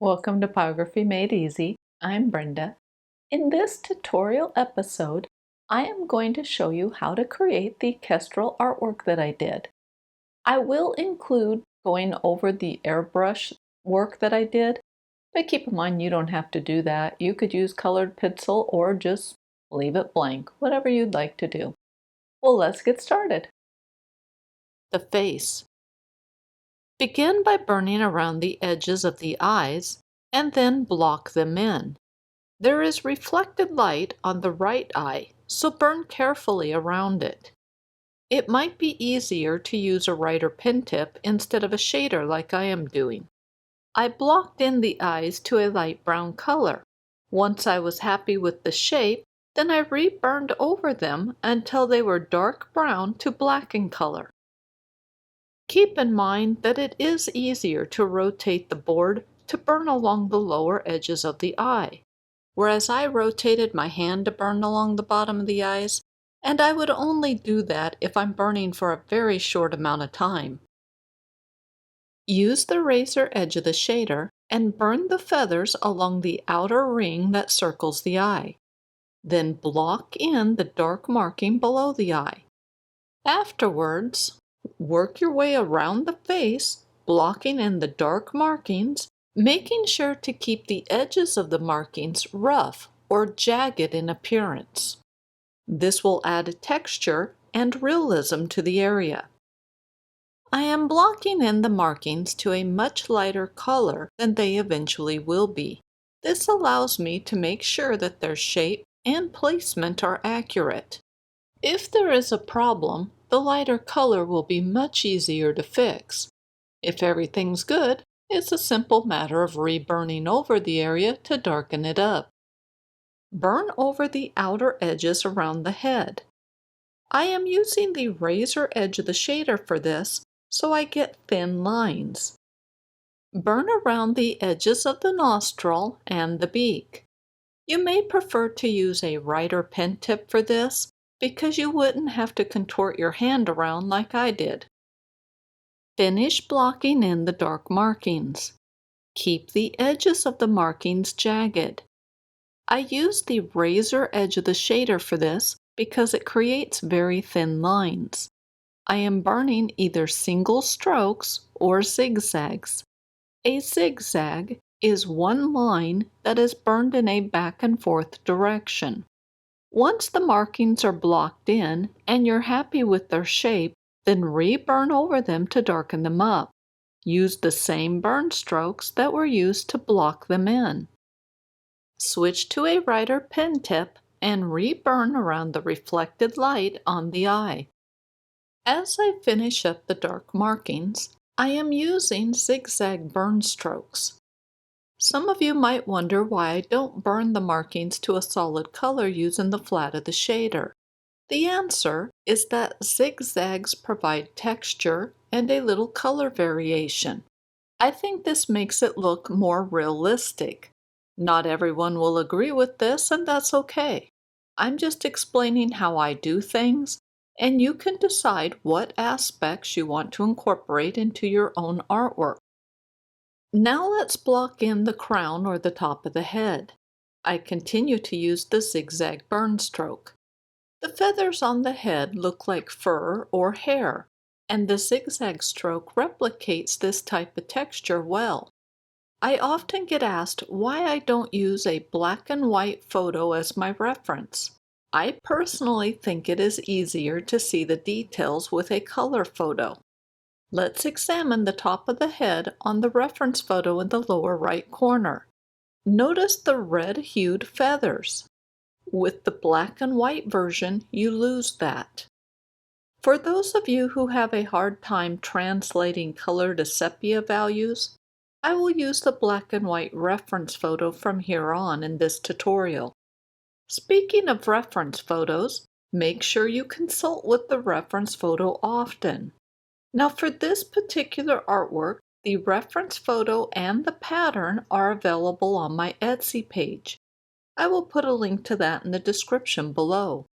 Welcome to Pyrography Made Easy. I'm Brenda. In this tutorial episode, I am going to show you how to create the Kestrel artwork that I did. I will include going over the airbrush work that I did, but keep in mind you don't have to do that. You could use colored pencil or just leave it blank, whatever you'd like to do. Well, let's get started. The face. Begin by burning around the edges of the eyes and then block them in. There is reflected light on the right eye, so burn carefully around it. It might be easier to use a writer pen tip instead of a shader like I am doing. I blocked in the eyes to a light brown color. Once I was happy with the shape, then I reburned over them until they were dark brown to black in color. Keep in mind that it is easier to rotate the board to burn along the lower edges of the eye, whereas I rotated my hand to burn along the bottom of the eyes, and I would only do that if I'm burning for a very short amount of time. Use the razor edge of the shader and burn the feathers along the outer ring that circles the eye. Then block in the dark marking below the eye. Afterwards, work your way around the face, blocking in the dark markings, making sure to keep the edges of the markings rough or jagged in appearance. This will add texture and realism to the area. I am blocking in the markings to a much lighter color than they eventually will be. This allows me to make sure that their shape and placement are accurate. If there is a problem, the lighter color will be much easier to fix. If everything's good, it's a simple matter of reburning over the area to darken it up. Burn over the outer edges around the head. I am using the razor edge of the shader for this, so I get thin lines. Burn around the edges of the nostril and the beak. You may prefer to use a writer pen tip for this, because you wouldn't have to contort your hand around like I did. Finish blocking in the dark markings. Keep the edges of the markings jagged. I use the razor edge of the shader for this because it creates very thin lines. I am burning either single strokes or zigzags. A zigzag is one line that is burned in a back and forth direction. Once the markings are blocked in and you're happy with their shape, then reburn over them to darken them up. Use the same burn strokes that were used to block them in. Switch to a writer pen tip and reburn around the reflected light on the eye. As I finish up the dark markings, I am using zigzag burn strokes. Some of you might wonder why I don't burn the markings to a solid color using the flat of the shader. The answer is that zigzags provide texture and a little color variation. I think this makes it look more realistic. Not everyone will agree with this, and that's okay. I'm just explaining how I do things, and you can decide what aspects you want to incorporate into your own artwork. Now let's block in the crown or the top of the head. I continue to use the zigzag burn stroke. The feathers on the head look like fur or hair, and the zigzag stroke replicates this type of texture well. I often get asked why I don't use a black and white photo as my reference. I personally think it is easier to see the details with a color photo. Let's examine the top of the head on the reference photo in the lower right corner. Notice the red-hued feathers. With the black and white version, you lose that. For those of you who have a hard time translating color to sepia values, I will use the black and white reference photo from here on in this tutorial. Speaking of reference photos, make sure you consult with the reference photo often. Now for this particular artwork, the reference photo and the pattern are available on my Etsy page. I will put a link to that in the description below.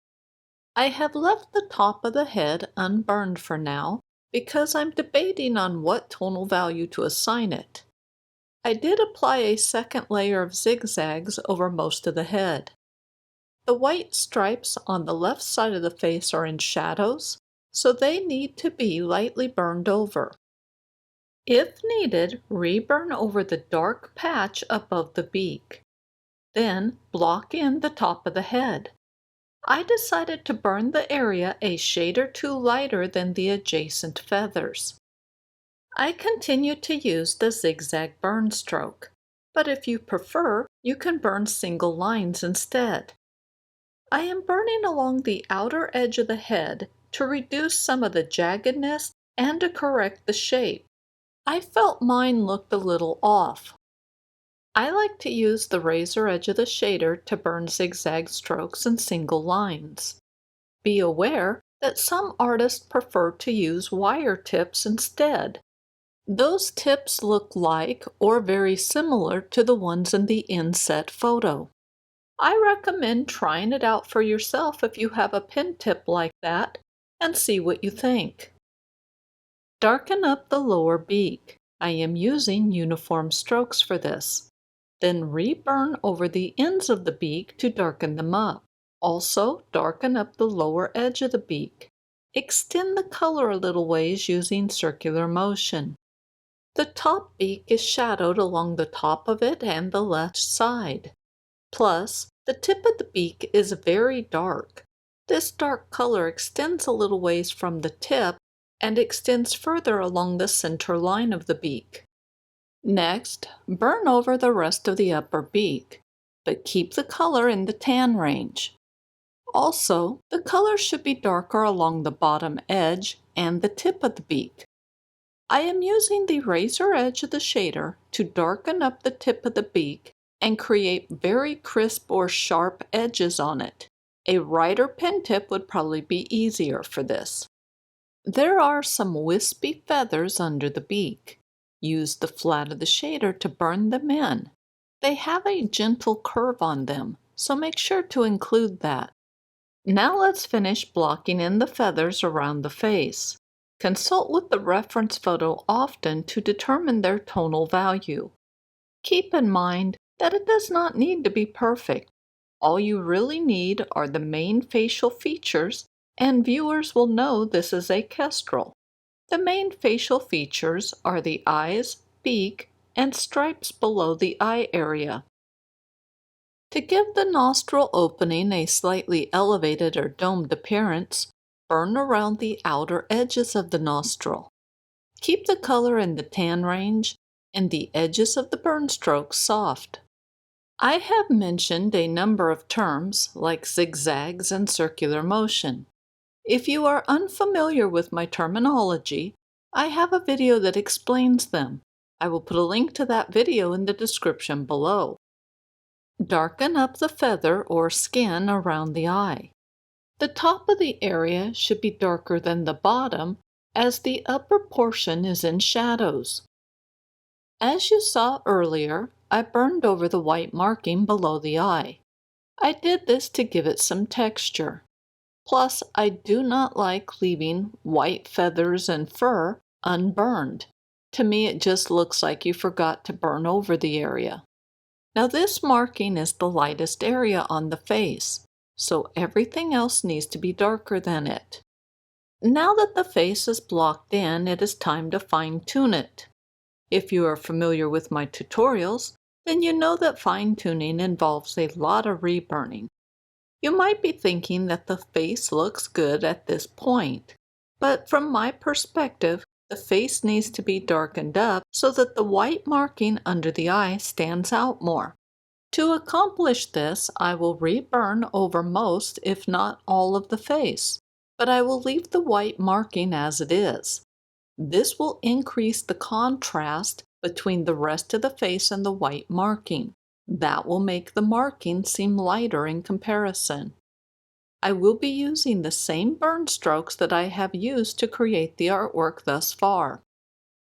I have left the top of the head unburned for now because I'm debating on what tonal value to assign it. I did apply a second layer of zigzags over most of the head. The white stripes on the left side of the face are in shadows, so they need to be lightly burned over. If needed, reburn over the dark patch above the beak. Then block in the top of the head. I decided to burn the area a shade or two lighter than the adjacent feathers. I continue to use the zigzag burn stroke, but if you prefer, you can burn single lines instead. I am burning along the outer edge of the head to reduce some of the jaggedness and to correct the shape. I felt mine looked a little off. I like to use the razor edge of the shader to burn zigzag strokes and single lines. Be aware that some artists prefer to use wire tips instead. Those tips look like or very similar to the ones in the inset photo. I recommend trying it out for yourself if you have a pen tip like that and see what you think. Darken up the lower beak. I am using uniform strokes for this. Then reburn over the ends of the beak to darken them up. Also, darken up the lower edge of the beak. Extend the color a little ways using circular motion. The top beak is shadowed along the top of it and the left side. Plus, the tip of the beak is very dark. This dark color extends a little ways from the tip and extends further along the center line of the beak. Next, burn over the rest of the upper beak, but keep the color in the tan range. Also, the color should be darker along the bottom edge and the tip of the beak. I am using the razor edge of the shader to darken up the tip of the beak and create very crisp or sharp edges on it. A writer pen tip would probably be easier for this. There are some wispy feathers under the beak. Use the flat of the shader to burn them in. They have a gentle curve on them, so make sure to include that. Now let's finish blocking in the feathers around the face. Consult with the reference photo often to determine their tonal value. Keep in mind that it does not need to be perfect. All you really need are the main facial features, and viewers will know this is a kestrel. The main facial features are the eyes, beak, and stripes below the eye area. To give the nostril opening a slightly elevated or domed appearance, burn around the outer edges of the nostril. Keep the color in the tan range and the edges of the burn strokes soft. I have mentioned a number of terms like zigzags and circular motion. If you are unfamiliar with my terminology, I have a video that explains them. I will put a link to that video in the description below. Darken up the feather or skin around the eye. The top of the area should be darker than the bottom, as the upper portion is in shadows. As you saw earlier, I burned over the white marking below the eye. I did this to give it some texture. Plus, I do not like leaving white feathers and fur unburned. To me, it just looks like you forgot to burn over the area. Now, this marking is the lightest area on the face, so everything else needs to be darker than it. Now that the face is blocked in, it is time to fine-tune it. If you are familiar with my tutorials, then you know that fine-tuning involves a lot of reburning. You might be thinking that the face looks good at this point, but from my perspective, the face needs to be darkened up so that the white marking under the eye stands out more. To accomplish this, I will reburn over most, if not all, of the face, but I will leave the white marking as it is. This will increase the contrast between the rest of the face and the white marking. That will make the marking seem lighter in comparison. I will be using the same burn strokes that I have used to create the artwork thus far.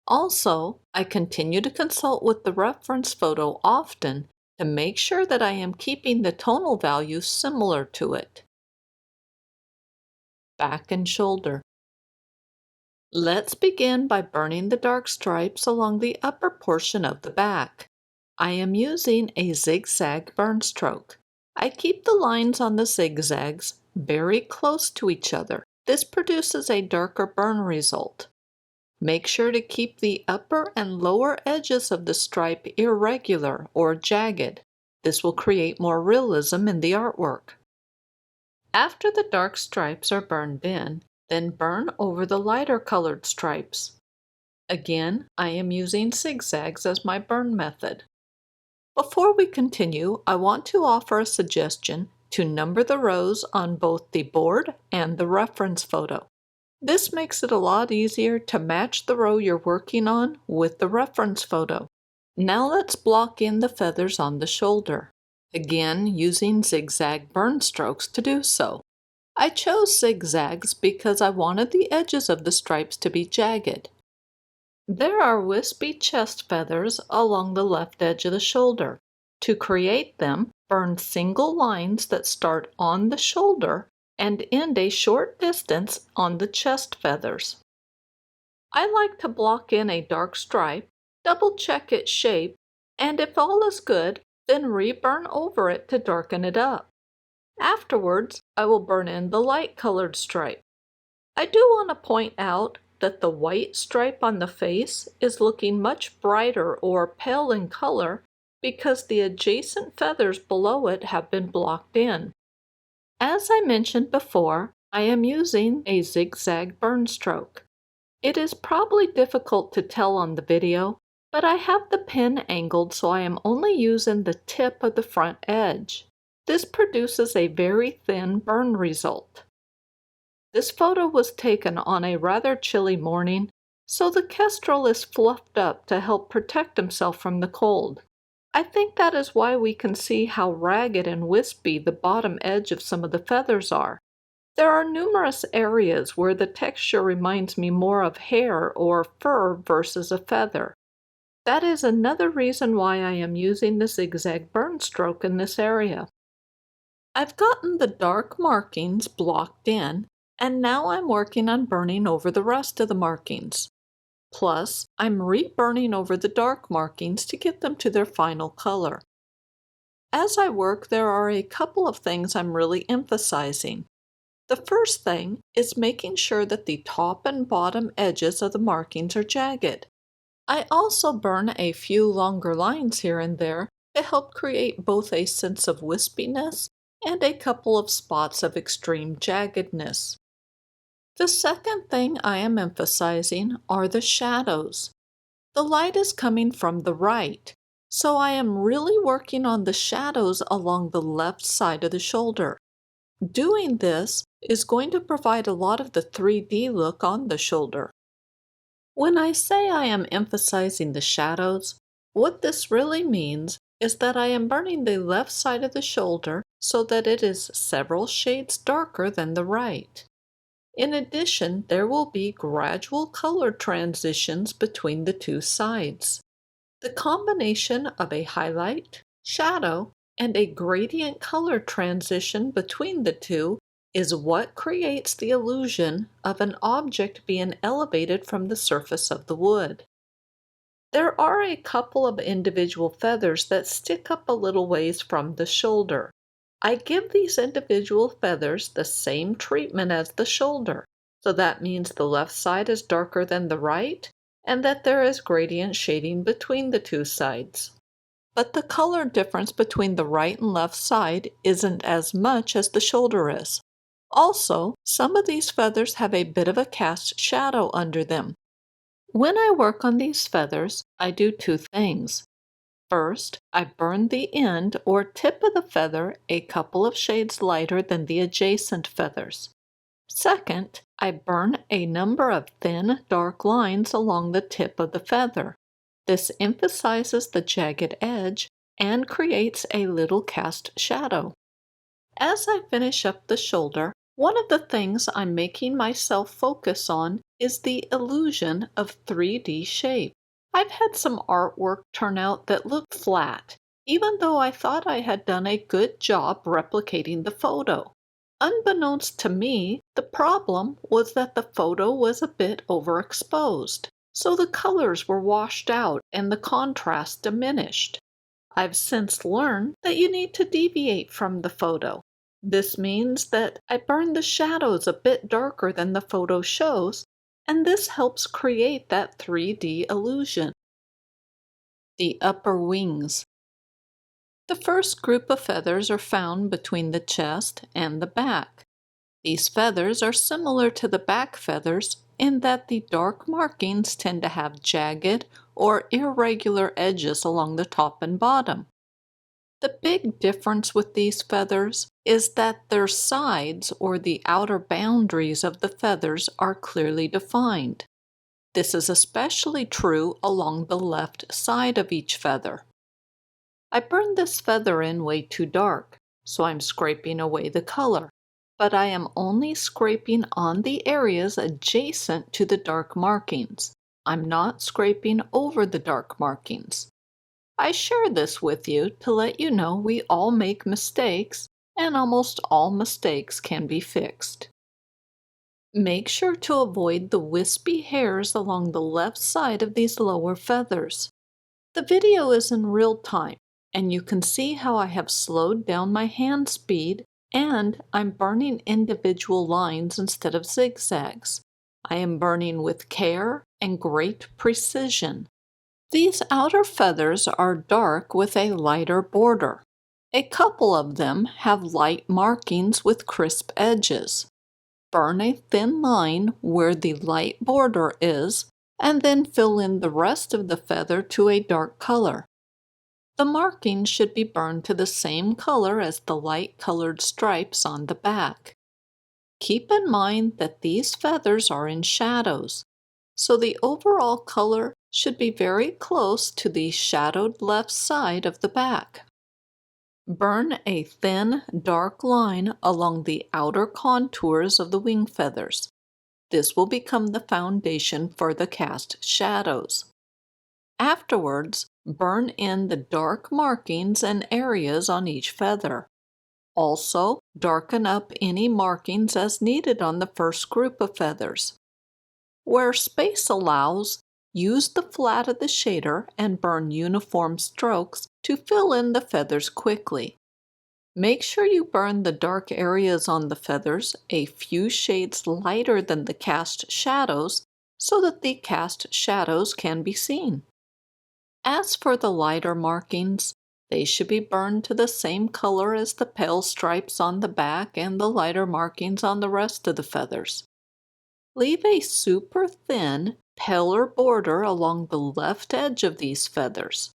Also, I continue to consult with the reference photo often to make sure that I am keeping the tonal value similar to it. Back and shoulder. Let's begin by burning the dark stripes along the upper portion of the back. I am using a zigzag burn stroke. I keep the lines on the zigzags very close to each other. This produces a darker burn result. Make sure to keep the upper and lower edges of the stripe irregular or jagged. This will create more realism in the artwork. After the dark stripes are burned in, then burn over the lighter colored stripes. Again, I am using zigzags as my burn method. Before we continue, I want to offer a suggestion to number the rows on both the board and the reference photo. This makes it a lot easier to match the row you're working on with the reference photo. Now let's block in the feathers on the shoulder. Again, using zigzag burn strokes to do so. I chose zigzags because I wanted the edges of the stripes to be jagged. There are wispy chest feathers along the left edge of the shoulder. To create them, burn single lines that start on the shoulder and end a short distance on the chest feathers. I like to block in a dark stripe, double check its shape, and if all is good, then re-burn over it to darken it up. Afterwards, I will burn in the light colored stripe. I do want to point out that the white stripe on the face is looking much brighter or pale in color because the adjacent feathers below it have been blocked in. As I mentioned before, I am using a zigzag burn stroke. It is probably difficult to tell on the video, but I have the pen angled so I am only using the tip of the front edge. This produces a very thin burn result. This photo was taken on a rather chilly morning, so the kestrel is fluffed up to help protect himself from the cold. I think that is why we can see how ragged and wispy the bottom edge of some of the feathers are. There are numerous areas where the texture reminds me more of hair or fur versus a feather. That is another reason why I am using the zigzag burn stroke in this area. I've gotten the dark markings blocked in, and now I'm working on burning over the rest of the markings. Plus, I'm re-burning over the dark markings to get them to their final color. As I work, there are a couple of things I'm really emphasizing. The first thing is making sure that the top and bottom edges of the markings are jagged. I also burn a few longer lines here and there to help create both a sense of wispiness and a couple of spots of extreme jaggedness. The second thing I am emphasizing are the shadows. The light is coming from the right, so I am really working on the shadows along the left side of the shoulder. Doing this is going to provide a lot of the 3D look on the shoulder. When I say I am emphasizing the shadows, what this really means is that I am burning the left side of the shoulder so that it is several shades darker than the right. In addition, there will be gradual color transitions between the two sides. The combination of a highlight, shadow, and a gradient color transition between the two is what creates the illusion of an object being elevated from the surface of the wood. There are a couple of individual feathers that stick up a little ways from the shoulder. I give these individual feathers the same treatment as the shoulder, so that means the left side is darker than the right, and that there is gradient shading between the two sides. But the color difference between the right and left side isn't as much as the shoulder is. Also, some of these feathers have a bit of a cast shadow under them. When I work on these feathers, I do two things. First, I burn the end or tip of the feather a couple of shades lighter than the adjacent feathers. Second, I burn a number of thin, dark lines along the tip of the feather. This emphasizes the jagged edge and creates a little cast shadow. As I finish up the shoulder, one of the things I'm making myself focus on is the illusion of 3D shape. I've had some artwork turn out that looked flat, even though I thought I had done a good job replicating the photo. Unbeknownst to me, the problem was that the photo was a bit overexposed, so the colors were washed out and the contrast diminished. I've since learned that you need to deviate from the photo. This means that I burn the shadows a bit darker than the photo shows, and this helps create that 3D illusion. The upper wings. The first group of feathers are found between the chest and the back. These feathers are similar to the back feathers in that the dark markings tend to have jagged or irregular edges along the top and bottom. The big difference with these feathers is that their sides or the outer boundaries of the feathers are clearly defined. This is especially true along the left side of each feather. I burned this feather in way too dark, so I'm scraping away the color, but I am only scraping on the areas adjacent to the dark markings. I'm not scraping over the dark markings. I share this with you to let you know we all make mistakes, and almost all mistakes can be fixed. Make sure to avoid the wispy hairs along the left side of these lower feathers. The video is in real time, and you can see how I have slowed down my hand speed and I'm burning individual lines instead of zigzags. I am burning with care and great precision. These outer feathers are dark with a lighter border. A couple of them have light markings with crisp edges. Burn a thin line where the light border is, and then fill in the rest of the feather to a dark color. The markings should be burned to the same color as the light-colored stripes on the back. Keep in mind that these feathers are in shadows, so the overall color should be very close to the shadowed left side of the back. Burn a thin, dark line along the outer contours of the wing feathers. This will become the foundation for the cast shadows. Afterwards, burn in the dark markings and areas on each feather. Also, darken up any markings as needed on the first group of feathers. Where space allows, use the flat of the shader and burn uniform strokes to fill in the feathers quickly. Make sure you burn the dark areas on the feathers a few shades lighter than the cast shadows so that the cast shadows can be seen. As for the lighter markings, they should be burned to the same color as the pale stripes on the back and the lighter markings on the rest of the feathers. Leave a super thin, paler border along the left edge of these feathers.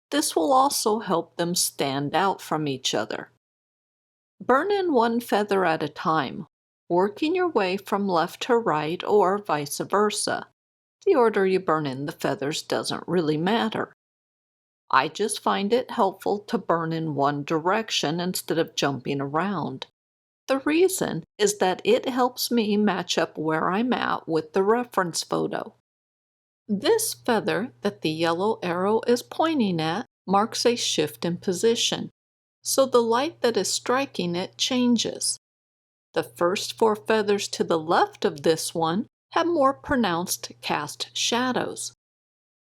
This will also help them stand out from each other. Burn in one feather at a time, working your way from left to right or vice versa. The order you burn in the feathers doesn't really matter. I just find it helpful to burn in one direction instead of jumping around. The reason is that it helps me match up where I'm at with the reference photo. This feather that the yellow arrow is pointing at marks a shift in position, so the light that is striking it changes. The first 4 feathers to the left of this one have more pronounced cast shadows.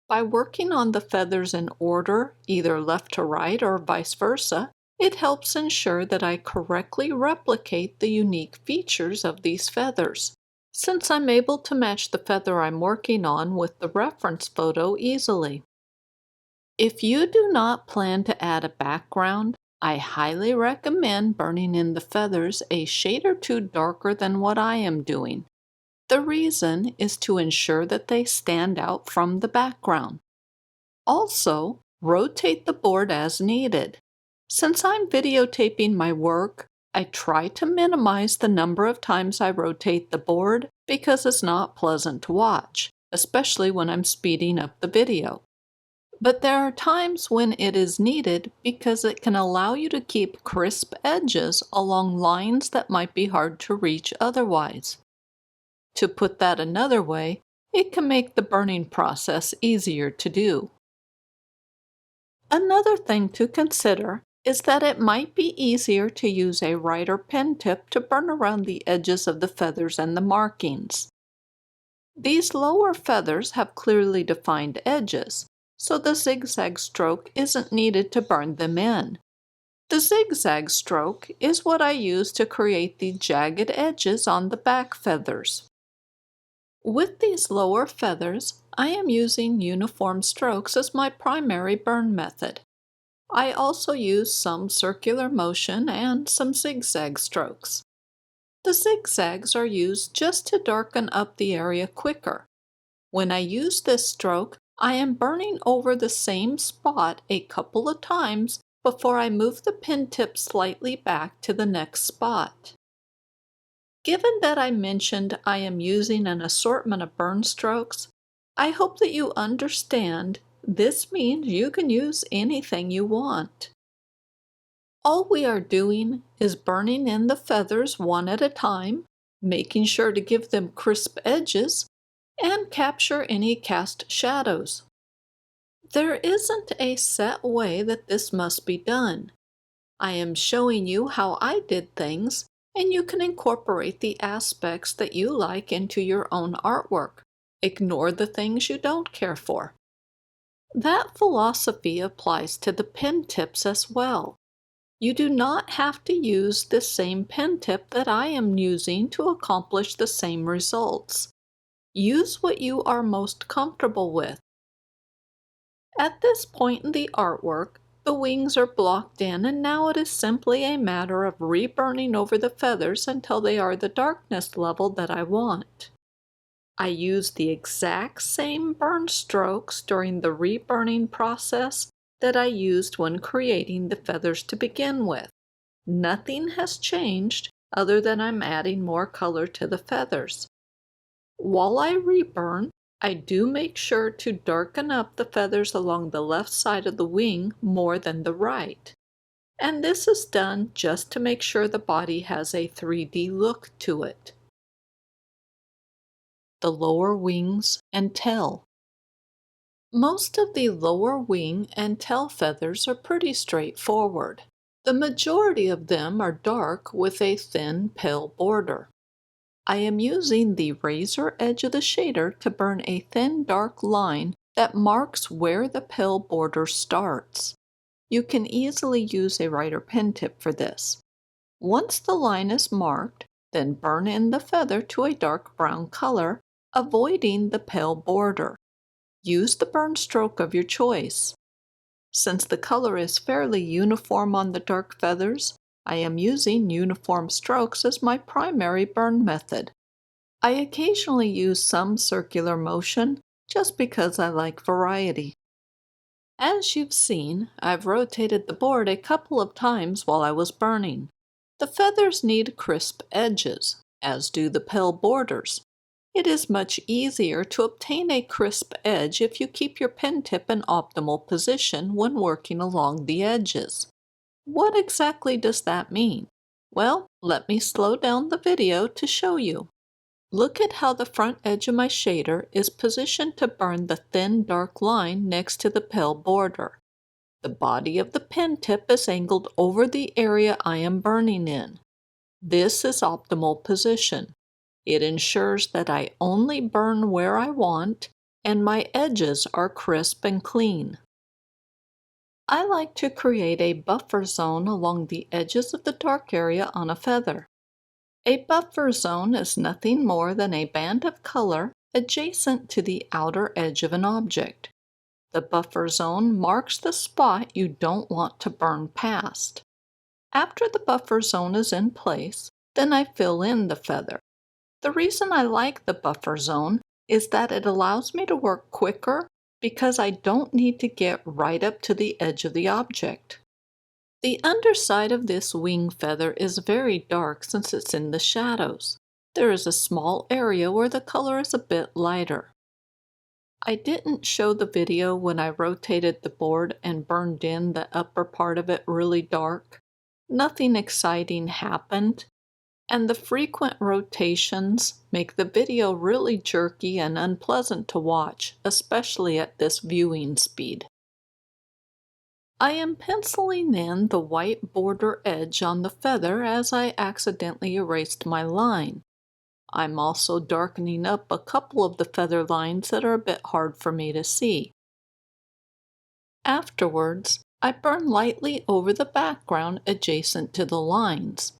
By working on the feathers in order, either left to right or vice versa, it helps ensure that I correctly replicate the unique features of these feathers, since I'm able to match the feather I'm working on with the reference photo easily. If you do not plan to add a background, I highly recommend burning in the feathers a shade or two darker than what I am doing. The reason is to ensure that they stand out from the background. Also, rotate the board as needed. Since I'm videotaping my work, I try to minimize the number of times I rotate the board because it's not pleasant to watch, especially when I'm speeding up the video. But there are times when it is needed because it can allow you to keep crisp edges along lines that might be hard to reach otherwise. To put that another way, it can make the burning process easier to do. Another thing to consider is that it might be easier to use a writer pen tip to burn around the edges of the feathers and the markings. These lower feathers have clearly defined edges, so the zigzag stroke isn't needed to burn them in. The zigzag stroke is what I use to create the jagged edges on the back feathers. With these lower feathers, I am using uniform strokes as my primary burn method. I also use some circular motion and some zigzag strokes. The zigzags are used just to darken up the area quicker. When I use this stroke, I am burning over the same spot a couple of times before I move the pen tip slightly back to the next spot. Given that I mentioned I am using an assortment of burn strokes, I hope that you understand this means you can use anything you want. All we are doing is burning in the feathers one at a time, making sure to give them crisp edges, and capture any cast shadows. There isn't a set way that this must be done. I am showing you how I did things, and you can incorporate the aspects that you like into your own artwork. Ignore the things you don't care for. That philosophy applies to the pen tips as well. You do not have to use the same pen tip that I am using to accomplish the same results. Use what you are most comfortable with. At this point in the artwork, the wings are blocked in, and now it is simply a matter of reburning over the feathers until they are the darkness level that I want. I use the exact same burn strokes during the reburning process that I used when creating the feathers to begin with. Nothing has changed other than I'm adding more color to the feathers. While I reburn, I do make sure to darken up the feathers along the left side of the wing more than the right. And this is done just to make sure the body has a 3D look to it. The lower wings and tail. Most of the lower wing and tail feathers are pretty straightforward. The majority of them are dark with a thin pale border. I am using the razor edge of the shader to burn a thin dark line that marks where the pale border starts. You can easily use a writer pen tip for this. Once the line is marked, then burn in the feather to a dark brown color, avoiding the pale border. Use the burn stroke of your choice. Since the color is fairly uniform on the dark feathers, I am using uniform strokes as my primary burn method. I occasionally use some circular motion just because I like variety. As you've seen, I've rotated the board a couple of times while I was burning. The feathers need crisp edges, as do the pale borders. It is much easier to obtain a crisp edge if you keep your pen tip in optimal position when working along the edges. What exactly does that mean? Well, let me slow down the video to show you. Look at how the front edge of my shader is positioned to burn the thin dark line next to the pale border. The body of the pen tip is angled over the area I am burning in. This is optimal position. It ensures that I only burn where I want, and my edges are crisp and clean. I like to create a buffer zone along the edges of the dark area on a feather. A buffer zone is nothing more than a band of color adjacent to the outer edge of an object. The buffer zone marks the spot you don't want to burn past. After the buffer zone is in place, then I fill in the feather. The reason I like the buffer zone is that it allows me to work quicker because I don't need to get right up to the edge of the object. The underside of this wing feather is very dark since it's in the shadows. There is a small area where the color is a bit lighter. I didn't show the video when I rotated the board and burned in the upper part of it really dark. Nothing exciting happened, and the frequent rotations make the video really jerky and unpleasant to watch, especially at this viewing speed. I am penciling in the white border edge on the feather as I accidentally erased my line. I'm also darkening up a couple of the feather lines that are a bit hard for me to see. Afterwards, I burn lightly over the background adjacent to the lines.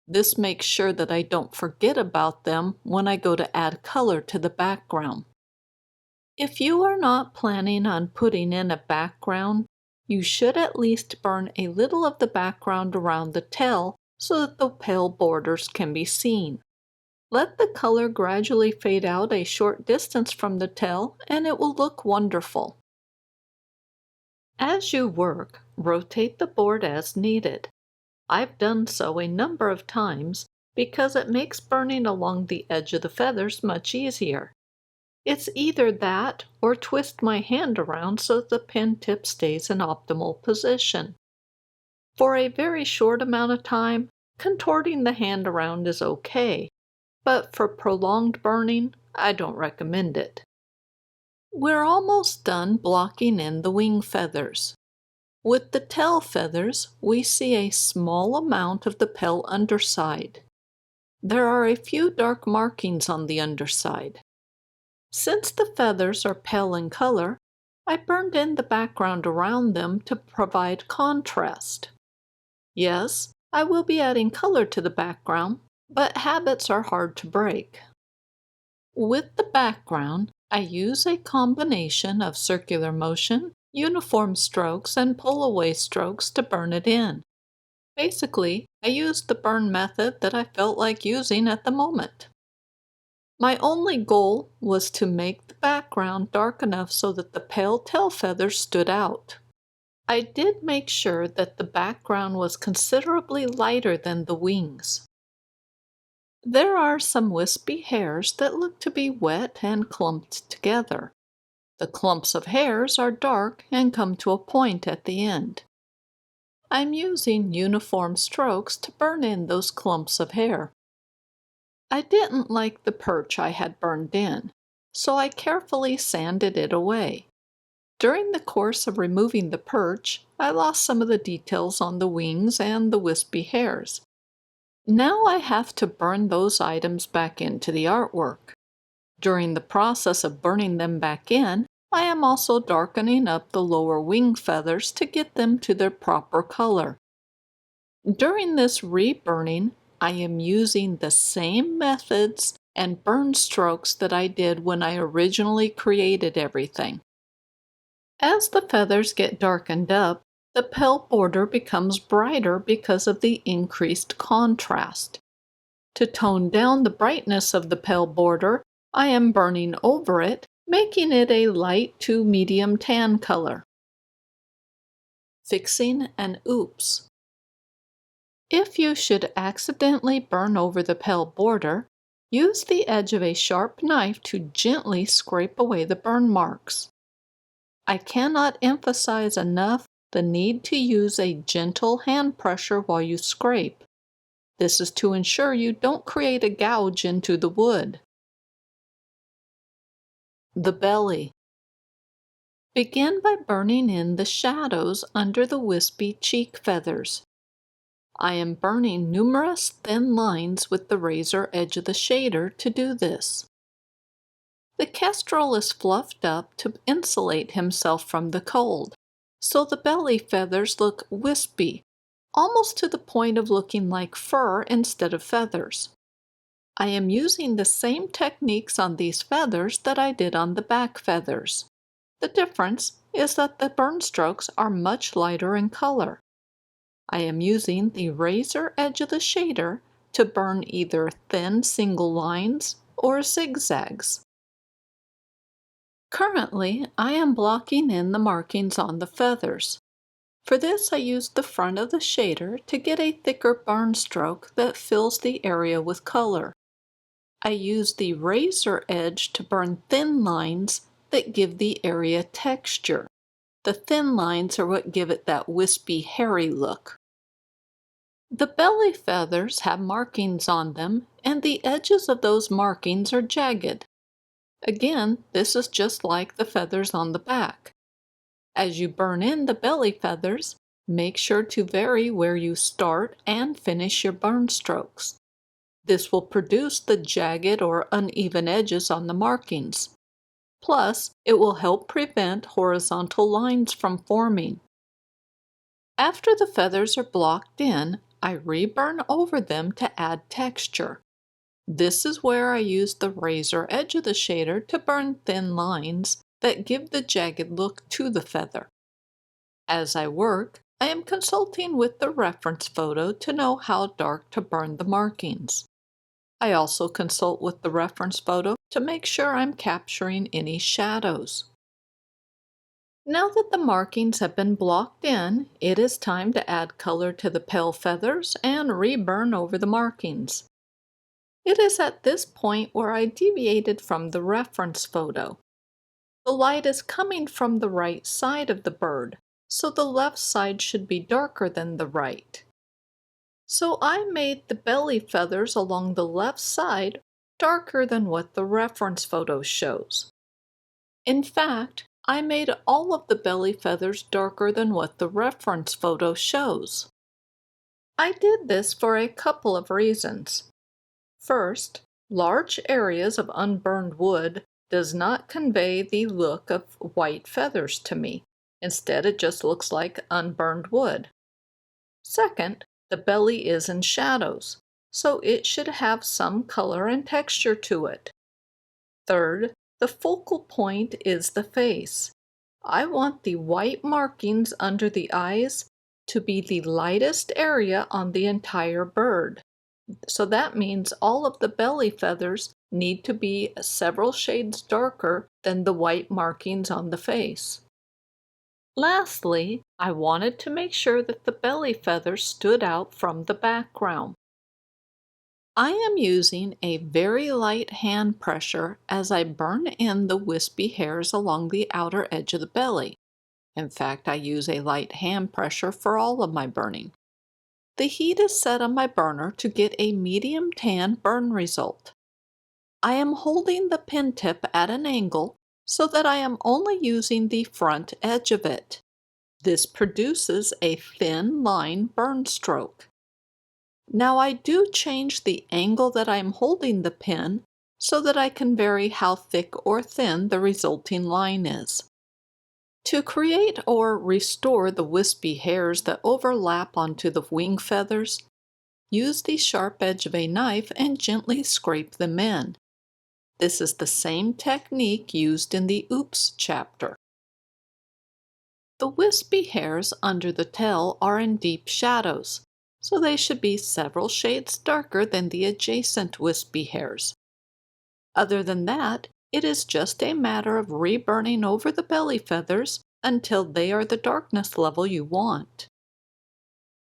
This makes sure that I don't forget about them when I go to add color to the background. If you are not planning on putting in a background, you should at least burn a little of the background around the tail so that the pale borders can be seen. Let the color gradually fade out a short distance from the tail and it will look wonderful. As you work, rotate the board as needed. I've done so a number of times because it makes burning along the edge of the feathers much easier. It's either that or twist my hand around so that the pen tip stays in optimal position. For a very short amount of time, contorting the hand around is okay, but for prolonged burning, I don't recommend it. We're almost done blocking in the wing feathers. With the tail feathers, we see a small amount of the pale underside. There are a few dark markings on the underside. Since the feathers are pale in color, I burned in the background around them to provide contrast. Yes, I will be adding color to the background, but habits are hard to break. With the background, I use a combination of circular motion, uniform strokes, and pull-away strokes to burn it in. Basically, I used the burn method that I felt like using at the moment. My only goal was to make the background dark enough so that the pale tail feathers stood out. I did make sure that the background was considerably lighter than the wings. There are some wispy hairs that look to be wet and clumped together. The clumps of hairs are dark and come to a point at the end. I'm using uniform strokes to burn in those clumps of hair. I didn't like the perch I had burned in, so I carefully sanded it away. During the course of removing the perch, I lost some of the details on the wings and the wispy hairs. Now I have to burn those items back into the artwork. During the process of burning them back in, I am also darkening up the lower wing feathers to get them to their proper color. During this reburning, I am using the same methods and burn strokes that I did when I originally created everything. As the feathers get darkened up, the pale border becomes brighter because of the increased contrast. To tone down the brightness of the pale border, I am burning over it, making it a light to medium tan color. Fixing an oops. If you should accidentally burn over the pale border, use the edge of a sharp knife to gently scrape away the burn marks. I cannot emphasize enough the need to use a gentle hand pressure while you scrape. This is to ensure you don't create a gouge into the wood. The belly. Begin by burning in the shadows under the wispy cheek feathers. I am burning numerous thin lines with the razor edge of the shader to do this. The kestrel is fluffed up to insulate himself from the cold, so the belly feathers look wispy, almost to the point of looking like fur instead of feathers. I am using the same techniques on these feathers that I did on the back feathers. The difference is that the burn strokes are much lighter in color. I am using the razor edge of the shader to burn either thin single lines or zigzags. Currently, I am blocking in the markings on the feathers. For this, I used the front of the shader to get a thicker burn stroke that fills the area with color. I used the razor edge to burn thin lines that give the area texture. The thin lines are what give it that wispy, hairy look. The belly feathers have markings on them, and the edges of those markings are jagged. Again, this is just like the feathers on the back. As you burn in the belly feathers, make sure to vary where you start and finish your burn strokes. This will produce the jagged or uneven edges on the markings. Plus, it will help prevent horizontal lines from forming. After the feathers are blocked in, I reburn over them to add texture. This is where I use the razor edge of the shader to burn thin lines that give the jagged look to the feather. As I work, I am consulting with the reference photo to know how dark to burn the markings. I also consult with the reference photo to make sure I'm capturing any shadows. Now that the markings have been blocked in, it is time to add color to the pale feathers and reburn over the markings. It is at this point where I deviated from the reference photo. The light is coming from the right side of the bird, so the left side should be darker than the right. So I made the belly feathers along the left side darker than what the reference photo shows. In fact, I made all of the belly feathers darker than what the reference photo shows. I did this for a couple of reasons. First, large areas of unburned wood does not convey the look of white feathers to me. Instead, it just looks like unburned wood. Second, the belly is in shadows, so it should have some color and texture to it. Third, the focal point is the face. I want the white markings under the eyes to be the lightest area on the entire bird. So that means all of the belly feathers need to be several shades darker than the white markings on the face. Lastly, I wanted to make sure that the belly feathers stood out from the background. I am using a very light hand pressure as I burn in the wispy hairs along the outer edge of the belly. In fact, I use a light hand pressure for all of my burning. The heat is set on my burner to get a medium tan burn result. I am holding the pen tip at an angle so that I am only using the front edge of it. This produces a thin line burn stroke. Now I do change the angle that I am holding the pen so that I can vary how thick or thin the resulting line is. To create or restore the wispy hairs that overlap onto the wing feathers, use the sharp edge of a knife and gently scrape them in. This is the same technique used in the Oops chapter. The wispy hairs under the tail are in deep shadows, so they should be several shades darker than the adjacent wispy hairs. Other than that, it is just a matter of reburning over the belly feathers until they are the darkness level you want.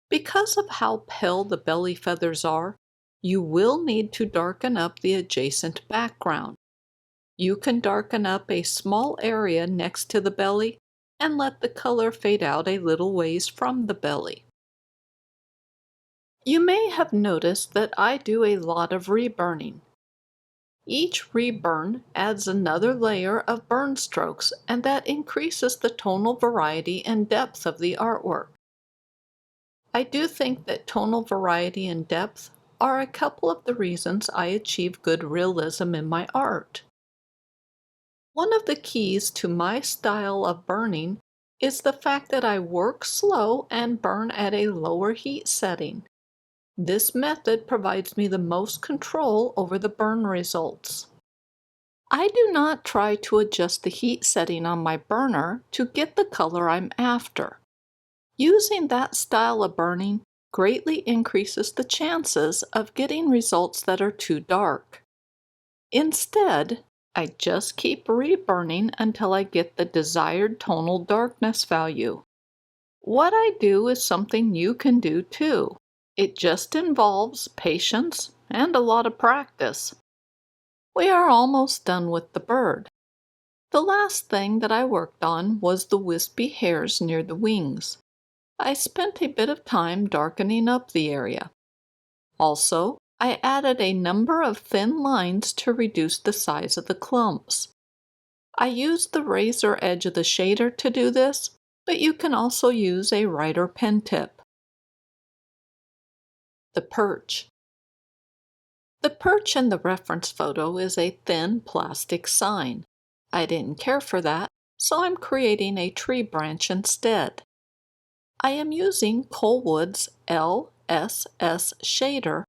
Because of how pale the belly feathers are, you will need to darken up the adjacent background. You can darken up a small area next to the belly and let the color fade out a little ways from the belly. You may have noticed that I do a lot of reburning. Each reburn adds another layer of burn strokes, and that increases the tonal variety and depth of the artwork. I do think that tonal variety and depth are a couple of the reasons I achieve good realism in my art. One of the keys to my style of burning is the fact that I work slow and burn at a lower heat setting. This method provides me the most control over the burn results. I do not try to adjust the heat setting on my burner to get the color I'm after. Using that style of burning greatly increases the chances of getting results that are too dark. Instead, I just keep reburning until I get the desired tonal darkness value. What I do is something you can do too. It just involves patience and a lot of practice. We are almost done with the bird. The last thing that I worked on was the wispy hairs near the wings. I spent a bit of time darkening up the area. Also, I added a number of thin lines to reduce the size of the clumps. I used the razor edge of the shader to do this, but you can also use a writer pen tip. The perch. The perch in the reference photo is a thin plastic sign. I didn't care for that, so I'm creating a tree branch instead. I am using Colwood's LSS shader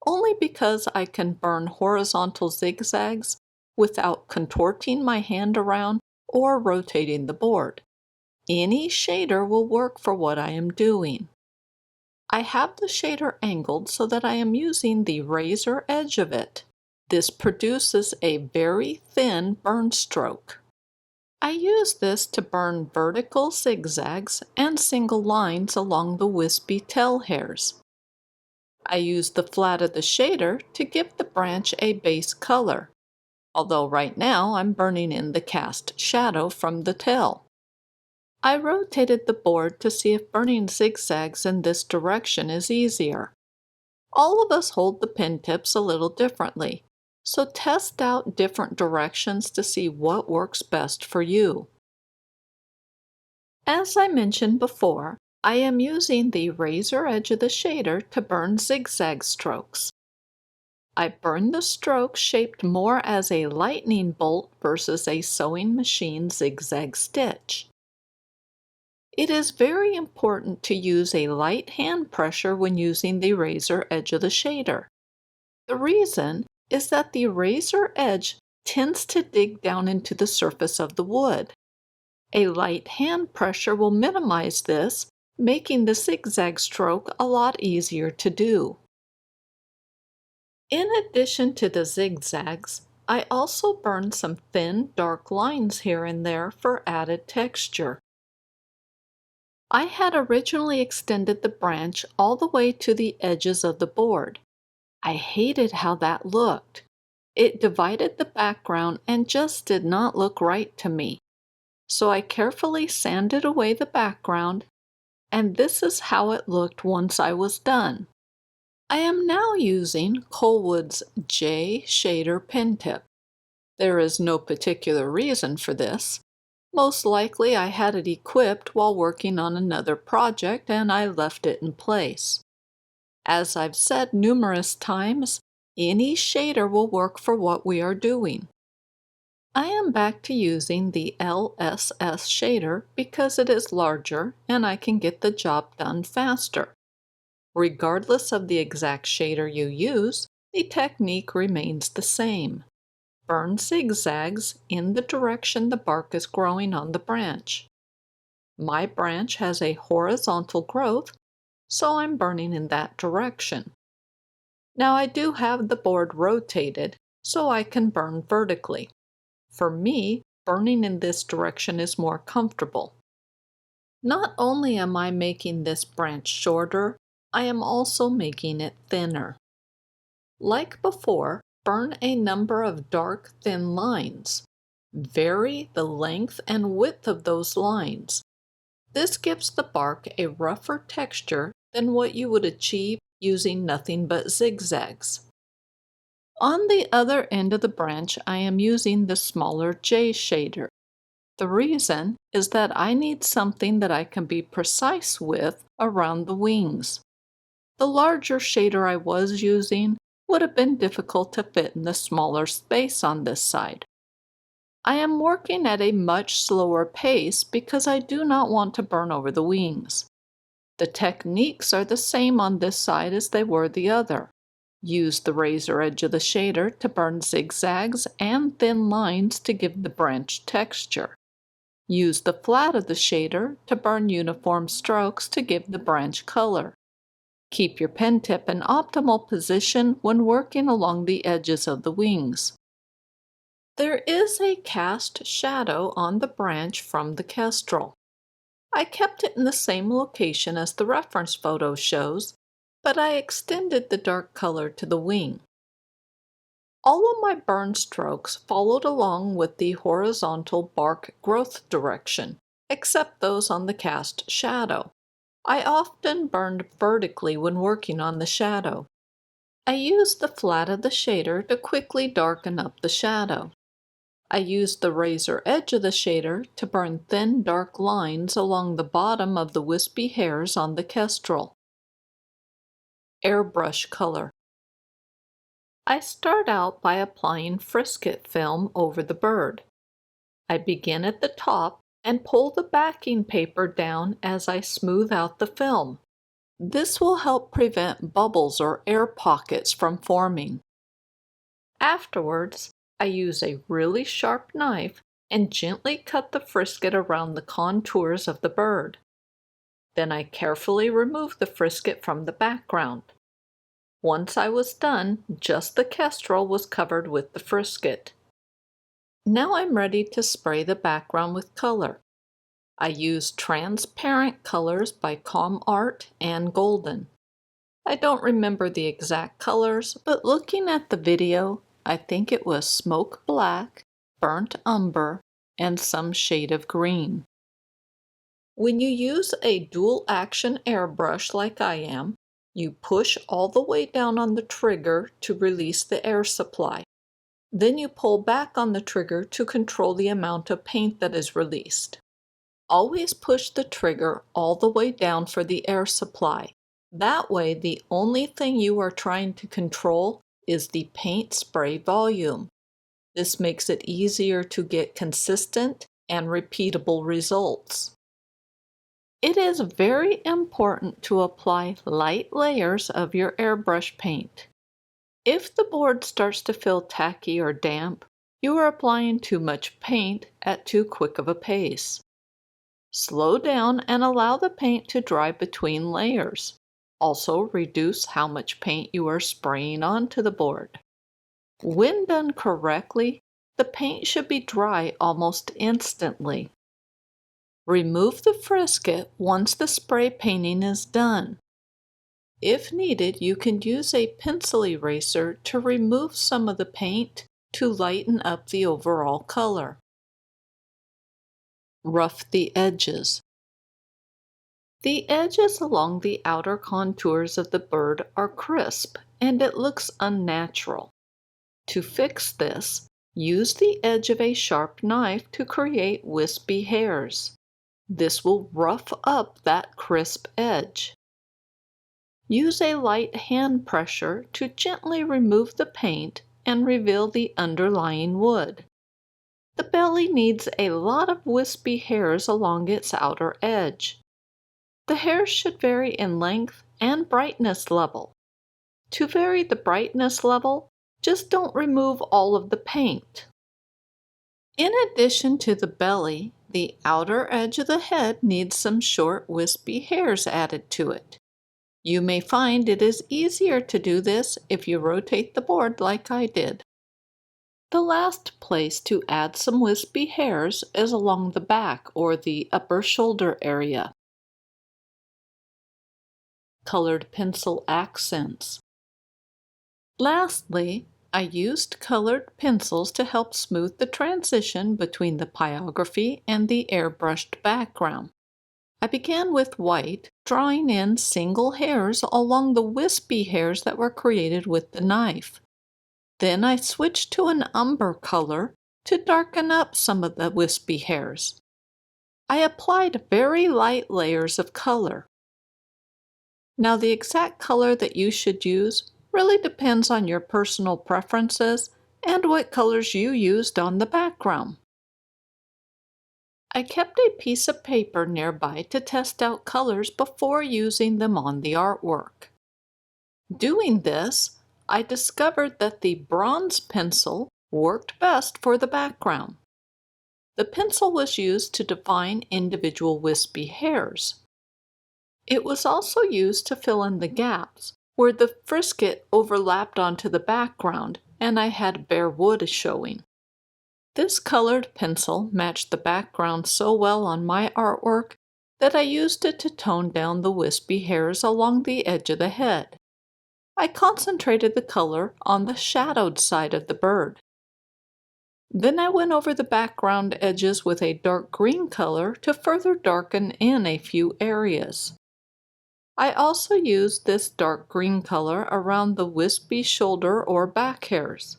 only because I can burn horizontal zigzags without contorting my hand around or rotating the board. Any shader will work for what I am doing. I have the shader angled so that I am using the razor edge of it. This produces a very thin burn stroke. I use this to burn vertical zigzags and single lines along the wispy tail hairs. I use the flat of the shader to give the branch a base color, although right now I'm burning in the cast shadow from the tail. I rotated the board to see if burning zigzags in this direction is easier. All of us hold the pen tips a little differently, so test out different directions to see what works best for you. As I mentioned before, I am using the razor edge of the shader to burn zigzag strokes. I burn the stroke shaped more as a lightning bolt versus a sewing machine zigzag stitch. It is very important to use a light hand pressure when using the razor edge of the shader. The reason is that the razor edge tends to dig down into the surface of the wood. A light hand pressure will minimize this, making the zigzag stroke a lot easier to do. In addition to the zigzags, I also burn some thin, dark lines here and there for added texture. I had originally extended the branch all the way to the edges of the board. I hated how that looked. It divided the background and just did not look right to me. So I carefully sanded away the background, and this is how it looked once I was done. I am now using Colwood's J Shader pen tip. There is no particular reason for this. Most likely I had it equipped while working on another project and I left it in place. As I've said numerous times, any shader will work for what we are doing. I am back to using the LSS shader because it is larger and I can get the job done faster. Regardless of the exact shader you use, the technique remains the same. Burn zigzags in the direction the bark is growing on the branch. My branch has a horizontal growth, so I'm burning in that direction. Now I do have the board rotated, so I can burn vertically. For me, burning in this direction is more comfortable. Not only am I making this branch shorter, I am also making it thinner. Like before, burn a number of dark, thin lines. Vary the length and width of those lines. This gives the bark a rougher texture than what you would achieve using nothing but zigzags. On the other end of the branch, I am using the smaller J shader. The reason is that I need something that I can be precise with around the wings. The larger shader I was using would have been difficult to fit in the smaller space on this side. I am working at a much slower pace because I do not want to burn over the wings. The techniques are the same on this side as they were the other. Use the razor edge of the shader to burn zigzags and thin lines to give the branch texture. Use the flat of the shader to burn uniform strokes to give the branch color. Keep your pen tip in optimal position when working along the edges of the wings. There is a cast shadow on the branch from the kestrel. I kept it in the same location as the reference photo shows, but I extended the dark color to the wing. All of my burn strokes followed along with the horizontal bark growth direction, except those on the cast shadow. I often burned vertically when working on the shadow. I used the flat of the shader to quickly darken up the shadow. I used the razor edge of the shader to burn thin dark lines along the bottom of the wispy hairs on the kestrel. Airbrush color. I start out by applying Frisket film over the bird. I begin at the top and pull the backing paper down as I smooth out the film. This will help prevent bubbles or air pockets from forming. Afterwards, I use a really sharp knife and gently cut the frisket around the contours of the bird. Then I carefully remove the frisket from the background. Once I was done, just the kestrel was covered with the frisket. Now I'm ready to spray the background with color. I use transparent colors by ComArt and Golden. I don't remember the exact colors, but looking at the video, I think it was smoke black, burnt umber, and some shade of green. When you use a dual action airbrush like I am, you push all the way down on the trigger to release the air supply. Then you pull back on the trigger to control the amount of paint that is released. Always push the trigger all the way down for the air supply. That way, the only thing you are trying to control is the paint spray volume. This makes it easier to get consistent and repeatable results. It is very important to apply light layers of your airbrush paint. If the board starts to feel tacky or damp, you are applying too much paint at too quick of a pace. Slow down and allow the paint to dry between layers. Also, reduce how much paint you are spraying onto the board. When done correctly, the paint should be dry almost instantly. Remove the frisket once the spray painting is done. If needed, you can use a pencil eraser to remove some of the paint to lighten up the overall color. Rough the edges. The edges along the outer contours of the bird are crisp and it looks unnatural. To fix this, use the edge of a sharp knife to create wispy hairs. This will rough up that crisp edge. Use a light hand pressure to gently remove the paint and reveal the underlying wood. The belly needs a lot of wispy hairs along its outer edge. The hairs should vary in length and brightness level. To vary the brightness level, just don't remove all of the paint. In addition to the belly, the outer edge of the head needs some short wispy hairs added to it. You may find it is easier to do this if you rotate the board like I did. The last place to add some wispy hairs is along the back or the upper shoulder area. Colored pencil accents. Lastly, I used colored pencils to help smooth the transition between the pyrography and the airbrushed background. I began with white, drawing in single hairs along the wispy hairs that were created with the knife. Then I switched to an umber color to darken up some of the wispy hairs. I applied very light layers of color. Now the exact color that you should use really depends on your personal preferences and what colors you used on the background. I kept a piece of paper nearby to test out colors before using them on the artwork. Doing this, I discovered that the bronze pencil worked best for the background. The pencil was used to define individual wispy hairs. It was also used to fill in the gaps where the frisket overlapped onto the background and I had bare wood showing. This colored pencil matched the background so well on my artwork that I used it to tone down the wispy hairs along the edge of the head. I concentrated the color on the shadowed side of the bird. Then I went over the background edges with a dark green color to further darken in a few areas. I also used this dark green color around the wispy shoulder or back hairs.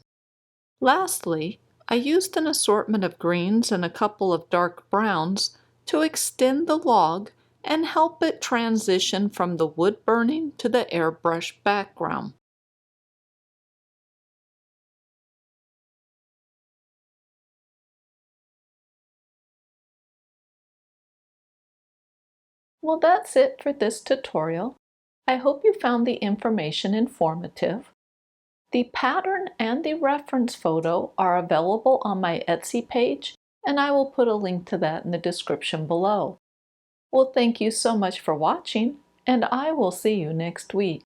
Lastly, I used an assortment of greens and a couple of dark browns to extend the log and help it transition from the wood burning to the airbrush background. Well, that's it for this tutorial. I hope you found the information informative. The pattern and the reference photo are available on my Etsy page, and I will put a link to that in the description below. Well, thank you so much for watching, and I will see you next week.